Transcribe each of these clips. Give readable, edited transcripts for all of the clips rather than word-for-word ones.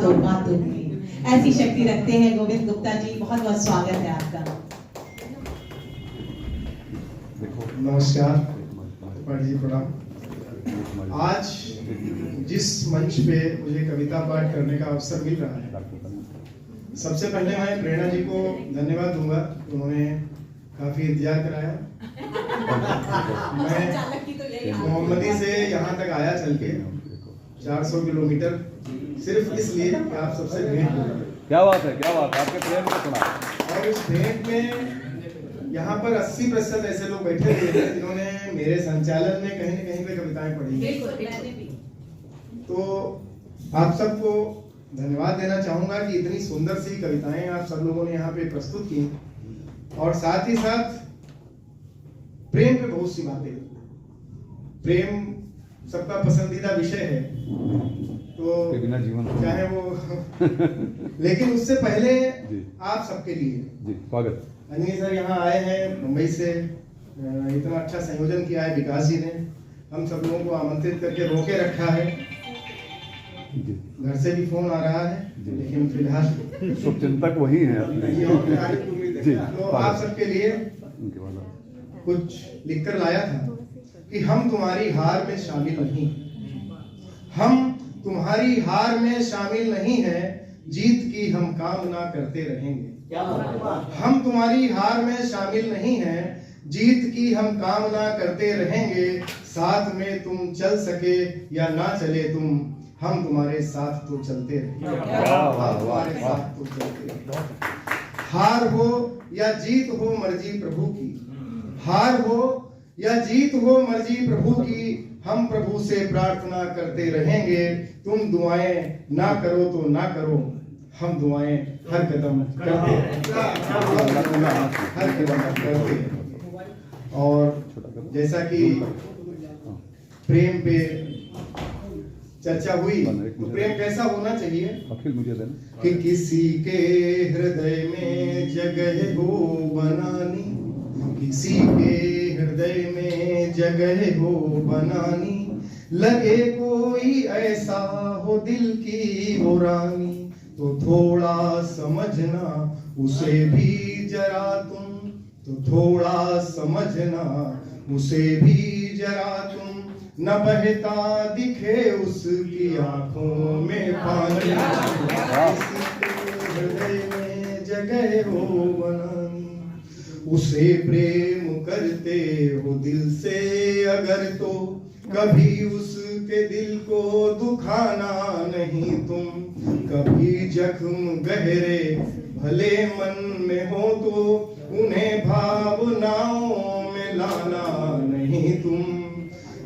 तो बातों में ऐसी शक्ति रखते हैं गोविंद गुप्ता जी, बहुत बहुत स्वागत है आपका। नमस्कार त्रिपाठी जी, प्रणाम। आज जिस मंच पे मुझे कविता पाठ करने का अवसर मिल रहा है, सबसे पहले मैं प्रेरणा जी को धन्यवाद दूंगा। उन्होंने काफी इंतजार कराया। मैं मोहम्मदी से यहाँ तक आया चल के 400 किलोमीटर, सिर्फ इसलिए कि आप सबसे भेंट हो। क्या बात है, क्या बात है, आपके प्रेम को सुना। और इस भेंट में यहाँ पर 80% ऐसे लोग बैठे हुए हैं जिन्होंने मेरे संचालन में कहीं न कहीं पे कविताएं पढ़ी। तो आप सबको धन्यवाद देना चाहूंगा कि इतनी सुंदर सी कविताएं आप सब लोगों ने यहाँ पे प्रस्तुत की, और साथ ही साथ प्रेम पे बहुत सी बातें। प्रेम सबका पसंदीदा विषय है, तो बिना जीवन चाहे वो लेकिन उससे पहले आप सबके लिए जी स्वागत। अंजनी सर यहाँ आए हैं मुंबई से, इतना अच्छा संयोजन किया है विकास जी ने, हम सब लोगों को आमंत्रित करके रोके रखा है। घर से भी फोन आ रहा है, लेकिन फिलहाल शुभचिंतक वही है अपने। तो आप सबके लिए कुछ लिखकर लाया था कि हम तुम्हारी हार में शामिल नहीं, हम तुम्हारी हार में शामिल नहीं है, जीत की हम कामना करते रहेंगे। हम तुम्हारी हार में शामिल नहीं है, जीत की हम कामना करते रहेंगे। साथ में तुम चल सके या ना चले तुम, हम तुम्हारे साथ तो चलते रहेंगे। तुम्हारे साथ तो चलते रहेंगे। हार हो या जीत हो मर्जी प्रभु की, हार हो या जीत हो मर्जी प्रभु की, हम प्रभु से प्रार्थना करते रहेंगे। तुम दुआएं ना करो तो ना करो, हम दुआएं हर कदम करते हर कदम करते। और जैसा कि प्रेम पे चर्चा हुई, तो प्रेम कैसा होना चाहिए कि किसी के हृदय में जगह हो बनानी, किसी के हृदय में जगह हो बनानी, लगे कोई ऐसा हो दिल की वो रानी, तो थोड़ा समझना उसे भी जरा तुम, तो थोड़ा समझना उसे भी जरा तुम, न बहता दिखे उसकी आंखों में पानी, किसी के हृदय में जगह हो बनानी। उसे प्रेम करते हो दिल से अगर, तो कभी उसके दिल को दुखाना नहीं तुम, कभी जख्म गहरे भले मन में हो तो उन्हें भावनाओं में लाना नहीं तुम।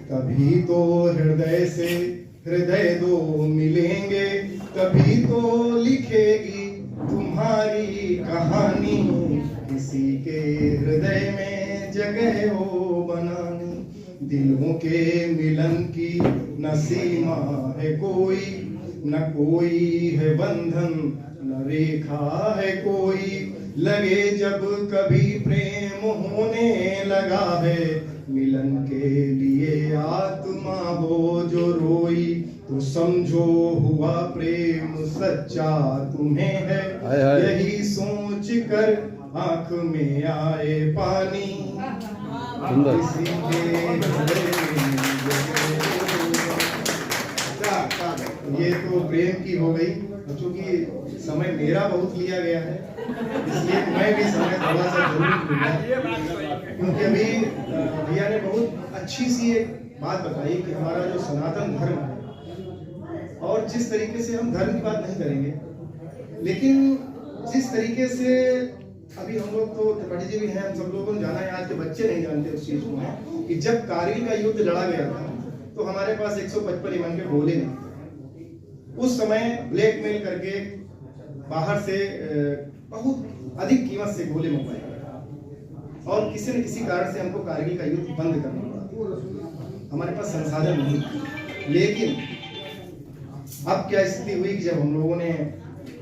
कभी तो हृदय से हृदय दो मिलेंगे, तभी तो लिखेगी तुम्हारी कहानी, किसी के हृदय में जगह हो बनानी। दिलों के मिलन की न सीमा है कोई, न कोई है बंधन, न रेखा है कोई, लगे जब कभी प्रेम होने लगा है, मिलन के लिए आत्मा हो जो रोई, तो समझो हुआ प्रेम सच्चा तुम्हें है। यही सोच कर आंख में आए पानी, किसी के ये तो प्रेम की हो गई। चूंकि समय मेरा बहुत लिया गया है, इसलिए मैं भी समय थोड़ा सा जरूर लूंगा, क्योंकि अभी भैया ने बहुत अच्छी सी एक बात बताई कि हमारा जो सनातन धर्म है, और जिस तरीके से हम धर्म की बात नहीं करेंगे, लेकिन जिस तरीके से अभी हम लोग तो त्रिपाठी जी भी हैं, हम सब लोगों ने जाना है, आज के बच्चे नहीं जानते उस चीज को है कि जब कारगिल का युद्ध लड़ा गया था तो हमारे पास 155 mm के गोले नहीं थे। उस समय ब्लैकमेल करके बाहर से बहुत अधिक कीमत से गोले मंगवाए गए, और किसी न किसी कारण से हमको कारगिल का युद्ध बंद करना पड़ा। हमारे पास संसाधन नहीं थे। लेकिन अब क्या स्थिति हुई कि जब हम लोगों ने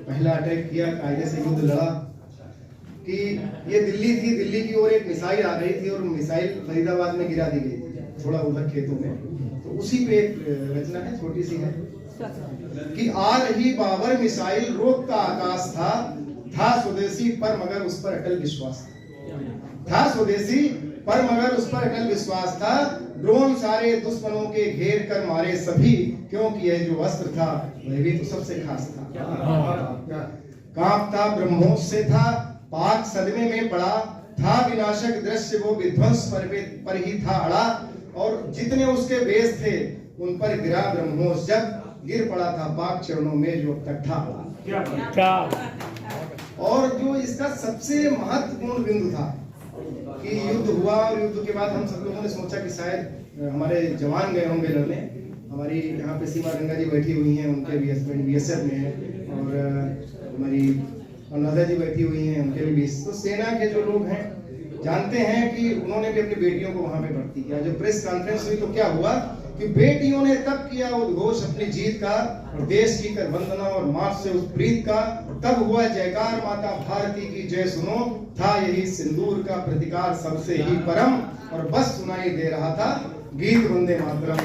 पहला अटैक किया, कायदे से युद्ध लड़ा, कि ये दिल्ली थी, दिल्ली की ओर एक मिसाइल आ रही थी और मिसाइल फरीदाबाद में गिरा दी गई थी, थोड़ा उधर खेतों में। तो उसी पे एक रचना है, छोटी सी है, कि आल ही बाबर मिसाइल रोकता आकाश था स्वदेशी पर मगर उस पर अटल विश्वास था स्वदेशी पर मगर उस पर अटल विश्वास था। ड्रोन सारे दुश्मनों के घेर कर मारे सभी, क्योंकि यह जो अस्त्र था वह भी तो सबसे खास था। कांपता ब्रह्मोस से था, पाक सदमे में पड़ा था, विनाशक दृश्य वो विध्वंस पर ही था अड़ा, और जितने उसके बेस थे उन पर गिरा ब्रह्मोस, जब गिर पड़ा था पाक चरणों में जो अब तक था। और जो इसका सबसे महत्वपूर्ण बिंदु था कि युद्ध हुआ, और युद्ध के बाद हम सब लोगों ने सोचा कि शायद हमारे जवान गए होंगे लड़ने। हमारी यहाँ पे सीमा गंगा जी बैठी हुई हैं, उनके भी हस्बैंड बीएसएफ में है, और हमारी अनुराधा जी बैठी हुई हैं, उनके भी तो सेना के जो लोग हैं जानते हैं कि उन्होंने भी अपनी बेटियों को वहां पे भर्ती किया। जब प्रेस कॉन्फ्रेंस हुई तो क्या हुआ कि बेटियों ने तब किया उद्घोष अपनी जीत का, और देश की कर वंदना और मार्च से उस प्रीत का, तब हुआ जयकार माता भारती की जय सुनो, था यही सिंदूर का प्रतिकार सबसे ही परम, और बस सुनाई दे रहा था गीत वंदे मातरम।